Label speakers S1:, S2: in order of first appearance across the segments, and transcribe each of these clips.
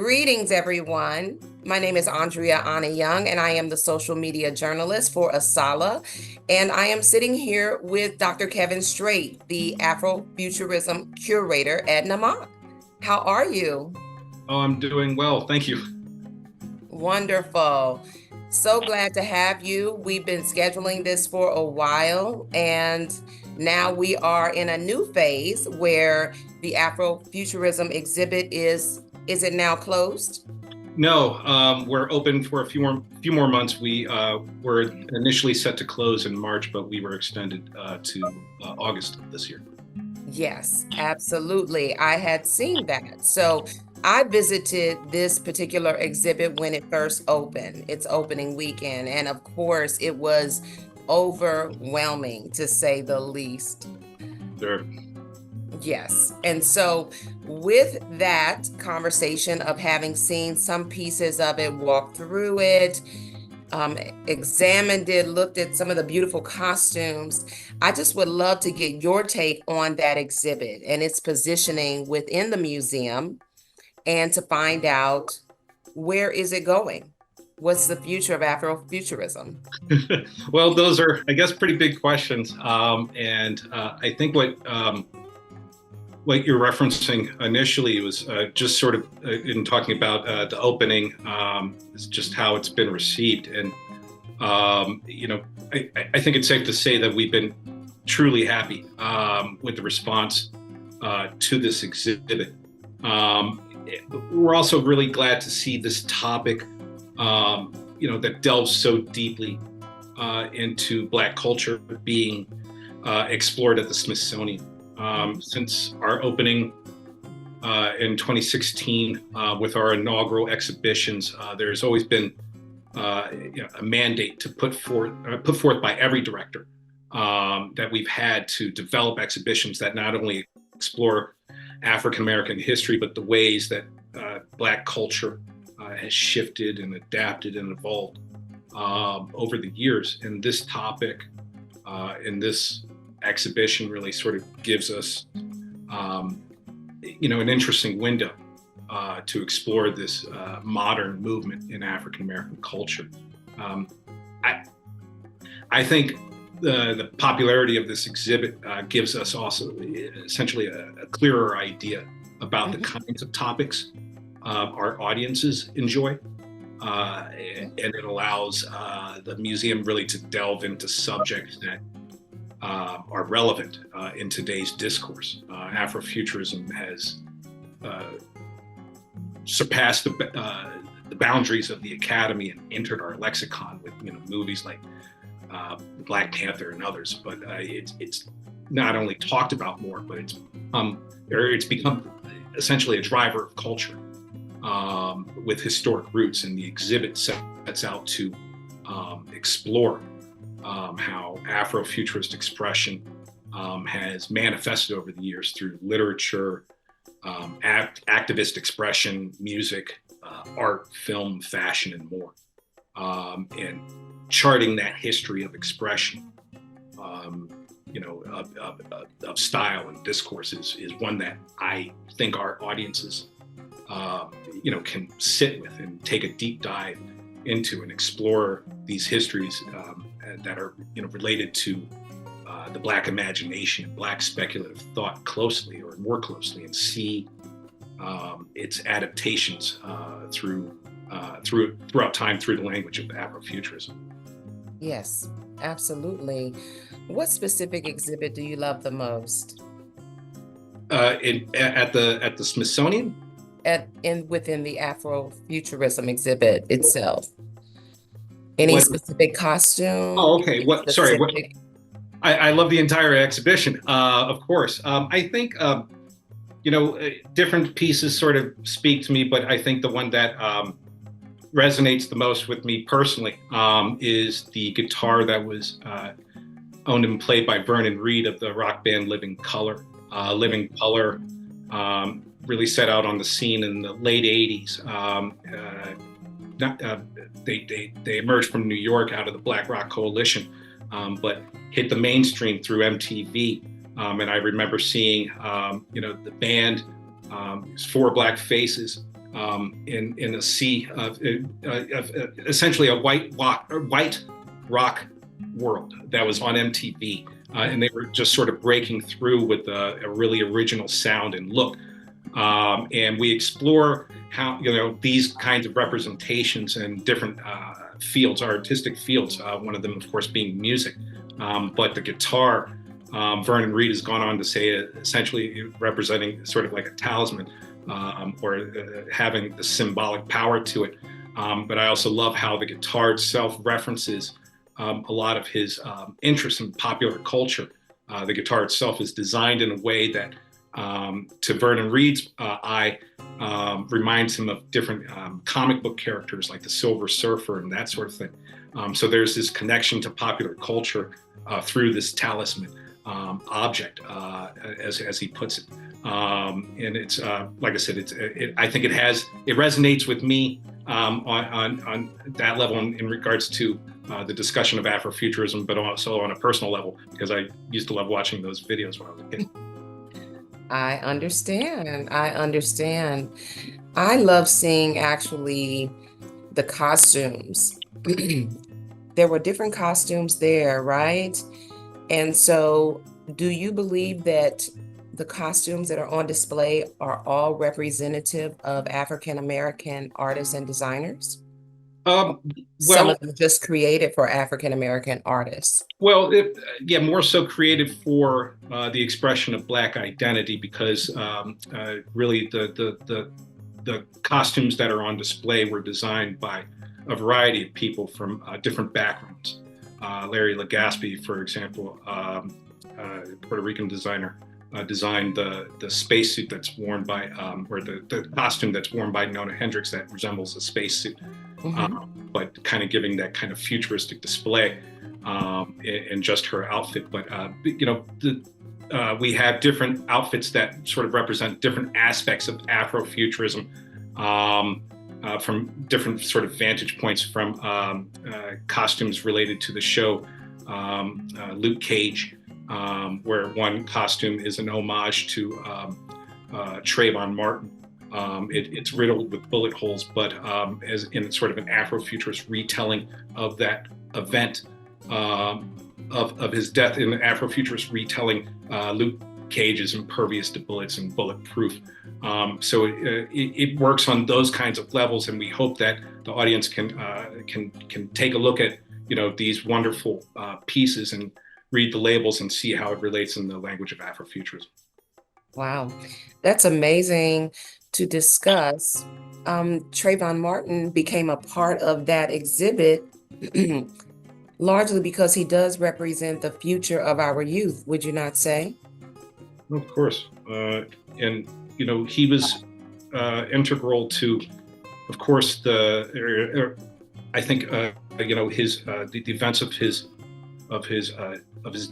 S1: Greetings, everyone. My name is Andrea Anna Young, and I am the social media journalist for ASALH. And I am sitting here with Dr. Kevin Strait, the Afrofuturism curator at NAMAC. How are you?
S2: Oh, I'm doing well. Thank you.
S1: Wonderful. So glad to have you. We've been scheduling this for a while, and now we are in a new phase where the Afrofuturism exhibit is it now closed?
S2: No, we're open for a few more months. We were initially set to close in March, but we were extended to August of this year.
S1: Yes, absolutely. I had seen that. So I visited this particular exhibit when it first opened, its opening weekend. And of course, it was overwhelming to say the least.
S2: There.
S1: Yes. And so, with that conversation of having seen some pieces of it, walked through it, um, examined it, looked at some of the beautiful costumes, I just would love to get your take on that exhibit and its positioning within the museum and to find out where is it going? What's the future of Afrofuturism?
S2: Well, those are, I guess, pretty big questions. And I think what you're referencing initially was just sort of in talking about the opening, is just how it's been received. And, I think it's safe to say that we've been truly happy with the response to this exhibit. We're also really glad to see this topic, that delves so deeply into Black culture being explored at the Smithsonian. Since our opening in 2016 with our inaugural exhibitions, there's always been a mandate to put forth by every director that we've had to develop exhibitions that not only explore African American history, but the ways that Black culture has shifted and adapted and evolved over the years. And this topic in this exhibition really sort of gives us, an interesting window to explore this modern movement in African American culture. I, I think the popularity of this exhibit gives us also essentially a clearer idea about the kinds of topics our audiences enjoy. And it allows the museum really to delve into subjects that are relevant in today's discourse. Afrofuturism has surpassed the boundaries of the academy and entered our lexicon with movies like Black Panther and others. But it's not only talked about more, but it's become essentially a driver of culture with historic roots. And the exhibit sets out to explore how Afrofuturist expression has manifested over the years through literature, activist expression, music, art, film, fashion, and more. And charting that history of expression, of style and discourse is one that I think our audiences, can sit with and take a deep dive into and explore these histories that are related to the Black imagination, Black speculative thought closely or more closely, and see its adaptations throughout time through the language of Afrofuturism.
S1: Yes, absolutely. What specific exhibit do you love the most?
S2: At the Smithsonian.
S1: Within the Afrofuturism exhibit itself. Any
S2: What?
S1: specific costume?
S2: Oh, okay.
S1: Any
S2: What? Sorry. What?
S1: specific?
S2: I love the entire exhibition, of course. I think different pieces sort of speak to me, but I think the one that resonates the most with me personally is the guitar that was owned and played by Vernon Reid of the rock band Living Colour. Living Colour really set out on the scene in the late '80s. They emerged from New York out of the Black Rock Coalition, but hit the mainstream through MTV. And I remember seeing, the band, four Black faces in a sea of essentially a white rock world that was on MTV. And they were just sort of breaking through with a really original sound and look. And we explore how, these kinds of representations in different fields, artistic fields, one of them, of course, being music. But the guitar, Vernon Reid has gone on to say, essentially representing sort of like a talisman, or having the symbolic power to it. But I also love how the guitar itself references a lot of his interest in popular culture. The guitar itself is designed in a way that, to Vernon Reid's eye, reminds him of different comic book characters like the Silver Surfer and that sort of thing. So there's this connection to popular culture through this talisman object, as he puts it. And it's like I said, I think it resonates with me on that level in regards to the discussion of Afrofuturism, but also on a personal level, because I used to love watching those videos when I was a kid.
S1: I understand. I love seeing actually the costumes. There were different costumes there, right? And so, do you believe that the costumes that are on display are all representative of African American artists and designers? Some
S2: Well,
S1: of them just created for African American artists.
S2: well, more so created for the expression of Black identity, because really the costumes that are on display were designed by a variety of people from different backgrounds. Larry Legaspi, for example, Puerto Rican designer, designed the spacesuit that's worn by, or the costume that's worn by Nona Hendrix that resembles a spacesuit, but kind of giving that kind of futuristic display in just her outfit. But we have different outfits that sort of represent different aspects of Afrofuturism, from different sort of vantage points, from costumes related to the show Luke Cage, where one costume is an homage to Trayvon Martin. It's riddled with bullet holes, but as in sort of an Afrofuturist retelling of that event, of his death. In the Afrofuturist retelling, Luke Cage is impervious to bullets and bulletproof. So it works on those kinds of levels, and we hope that the audience can take a look at these wonderful pieces and read the labels and see how it relates in the language of Afrofuturism.
S1: Wow, that's amazing to discuss. Trayvon Martin became a part of that exhibit largely because he does represent the future of our youth, would you not say?
S2: Of course. And he was integral to, of course, I think his the events of his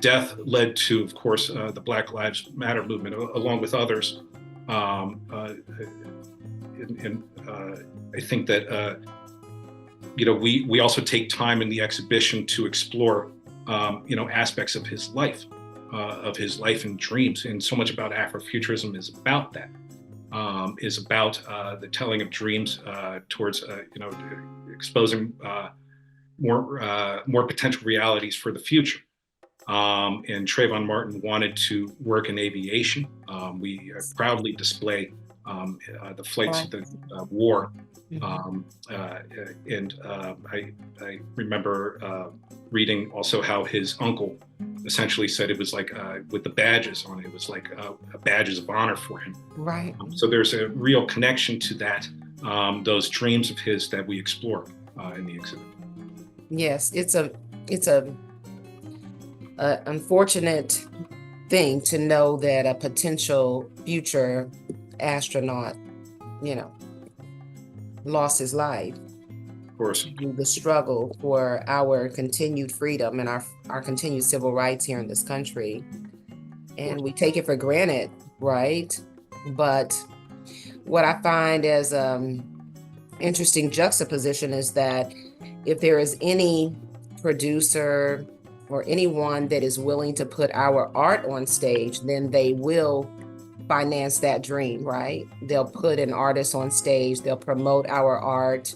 S2: death led to, of course, the Black Lives Matter movement, along with others. And I think that we also take time in the exhibition to explore aspects of his life and dreams. And so much about Afrofuturism is about that. Is about the telling of dreams towards exposing more potential realities for the future. And Trayvon Martin wanted to work in aviation. We proudly display the flight suit that wore. And I remember reading also how his uncle essentially said it was like, with the badges on it, was like badges of honor for him.
S1: Right.
S2: So there's a real connection to that, those dreams of his that we explore in the exhibit.
S1: Yes, it's a unfortunate thing to know that a potential future astronaut, lost his life.
S2: Of course.
S1: Through the struggle for our continued freedom and our continued civil rights here in this country. And we take it for granted, right? But what I find as interesting juxtaposition is that if there is any producer or anyone that is willing to put our art on stage, then they will finance that dream, right? They'll put an artist on stage, they'll promote our art,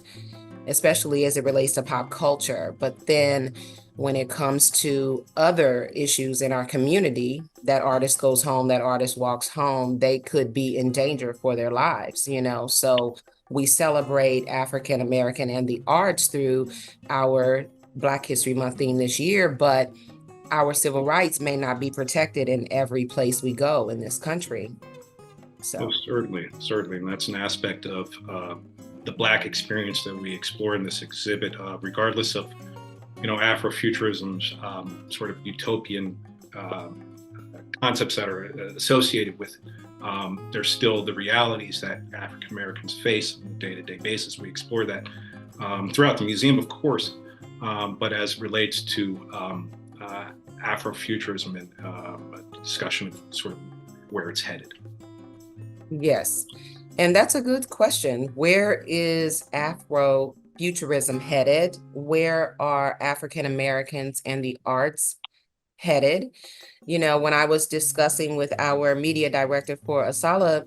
S1: especially as it relates to pop culture. But then when it comes to other issues in our community, that artist goes home, that artist walks home, they could be in danger for their lives, you know? So we celebrate African American and the arts through our Black History Month theme this year, but our civil rights may not be protected in every place we go in this country. So
S2: Oh, certainly, and that's an aspect of the Black experience that we explore in this exhibit, regardless of, Afrofuturism's sort of utopian concepts that are associated with. There's still the realities that African Americans face on a day-to-day basis. We explore that throughout the museum, of course, but as it relates to Afrofuturism and a discussion of sort of where it's headed.
S1: yes, and that's a good question. Where is Afrofuturism headed? Where are African Americans and the arts headed? You know, when I was discussing with our media director for ASALH,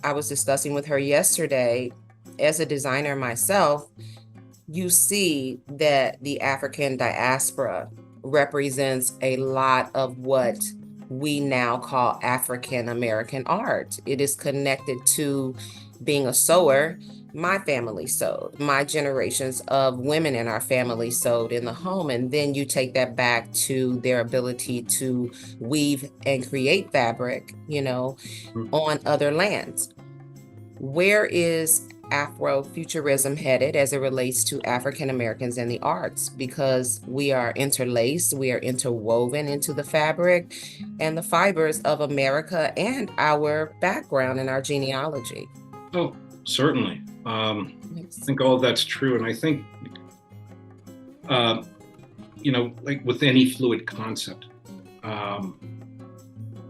S1: I was discussing with her yesterday, as a designer myself, you see that the African diaspora represents a lot of what we now call African American art. It is connected to being a sewer. My family sewed. My generations of women in our family sewed in the home. And then you take that back to their ability to weave and create fabric, you know, on other lands. Where is Afrofuturism headed as it relates to African Americans and the arts? Because we are interlaced, we are interwoven into the fabric and the fibers of America and our background and our genealogy.
S2: Oh, certainly. I think all of that's true. And I think, like with any fluid concept,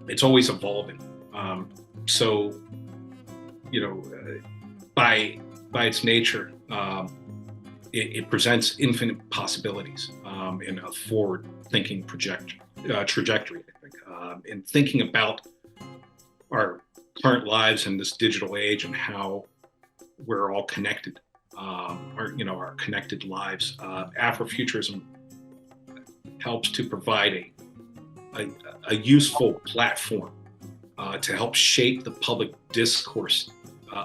S2: it's always evolving. So, by its nature, it presents infinite possibilities in a forward-thinking trajectory. I think, in thinking about our current lives in this digital age and how we're all connected, our connected lives. Afrofuturism helps to provide a useful platform to help shape the public discourse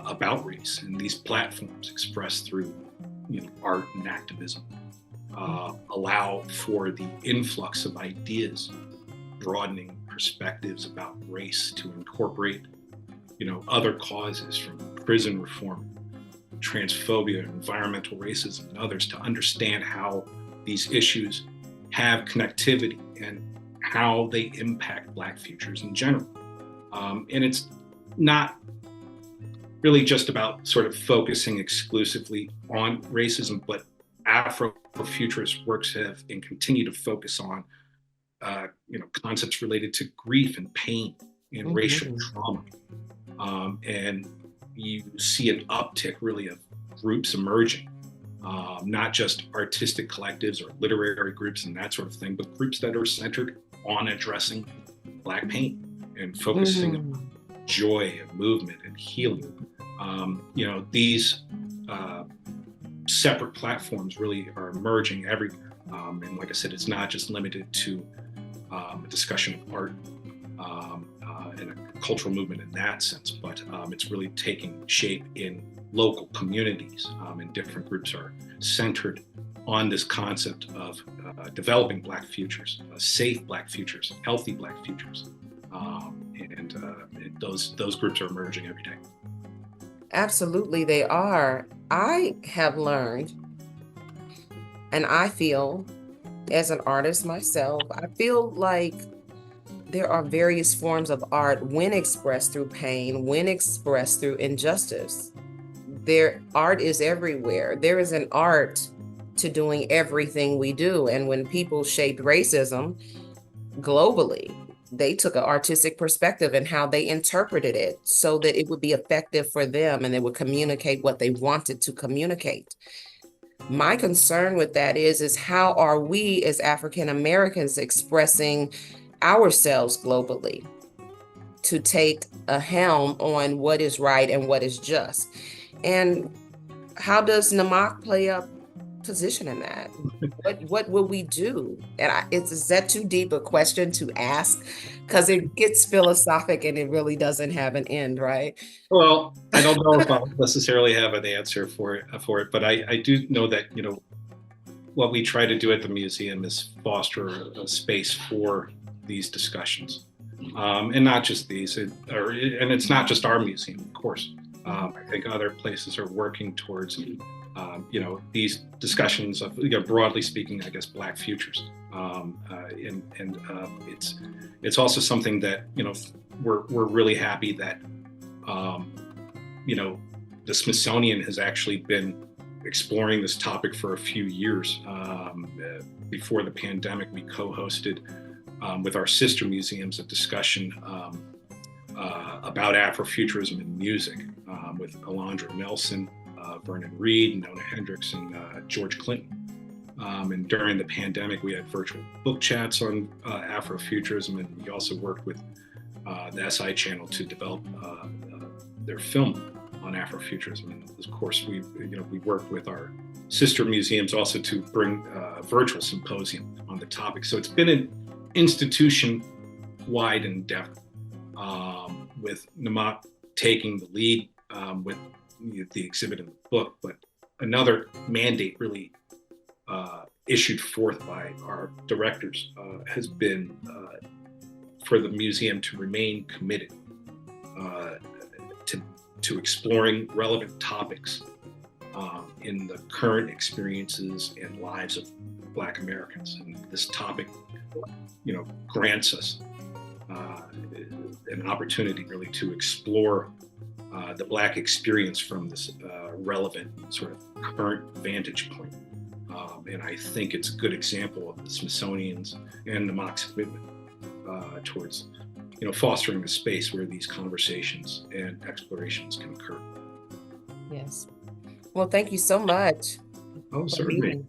S2: about race, and these platforms expressed through art and activism allow for the influx of ideas, broadening perspectives about race to incorporate other causes from prison reform, transphobia, environmental racism, and others, to understand how these issues have connectivity and how they impact Black futures in general. And it's not really just about sort of focusing exclusively on racism, but Afrofuturist works have and continue to focus on concepts related to grief and pain and racial trauma. And you see an uptick really of groups emerging, not just artistic collectives or literary groups and that sort of thing, but groups that are centered on addressing Black pain and focusing on joy and movement and healing. These separate platforms really are emerging everywhere. And like I said, it's not just limited to a discussion of art and a cultural movement in that sense, but it's really taking shape in local communities, and different groups are centered on this concept of developing Black futures, safe Black futures, healthy Black futures. Those groups are emerging every day.
S1: Absolutely, they are. I have learned, and I feel, as an artist myself, I feel like there are various forms of art when expressed through pain, when expressed through injustice. Art is everywhere. There is an art to doing everything we do. And when people shaped racism globally, they took an artistic perspective and how they interpreted it so that it would be effective for them and they would communicate what they wanted to communicate. My concern with that is how are we as African Americans expressing ourselves globally to take a helm on what is right and what is just. And how does Namak play a position in that? What will we do? And is that too deep a question to ask? Because it gets philosophic and it really doesn't have an end, right?
S2: Well, I don't know if I'll necessarily have an answer for it, but I do know that, what we try to do at the museum is foster a space for these discussions, and not just these, and it's not just our museum, of course. I think other places are working towards, these discussions of, broadly speaking, I guess, Black futures, and it's also something that we're really happy that the Smithsonian has actually been exploring this topic for a few years. Before the pandemic, we co-hosted with our sister museums a discussion about Afrofuturism in music with Alondra Nelson, Vernon Reed, Nona Hendricks, and George Clinton. And during the pandemic, we had virtual book chats on Afrofuturism, and we also worked with the SI channel to develop their film on Afrofuturism. And of course, we worked with our sister museums also to bring a virtual symposium on the topic. So it's been an institution-wide endeavor, with Namak taking the lead with the exhibit in the book, but another mandate really issued forth by our directors has been for the museum to remain committed to exploring relevant topics in the current experiences and lives of Black Americans. And this topic, grants us an opportunity really to explore the Black experience from this relevant sort of current vantage point. And I think it's a good example of the Smithsonian's and Namak's commitment towards fostering a space where these conversations and explorations can occur.
S1: Yes. Well, thank you so much.
S2: Oh, certainly.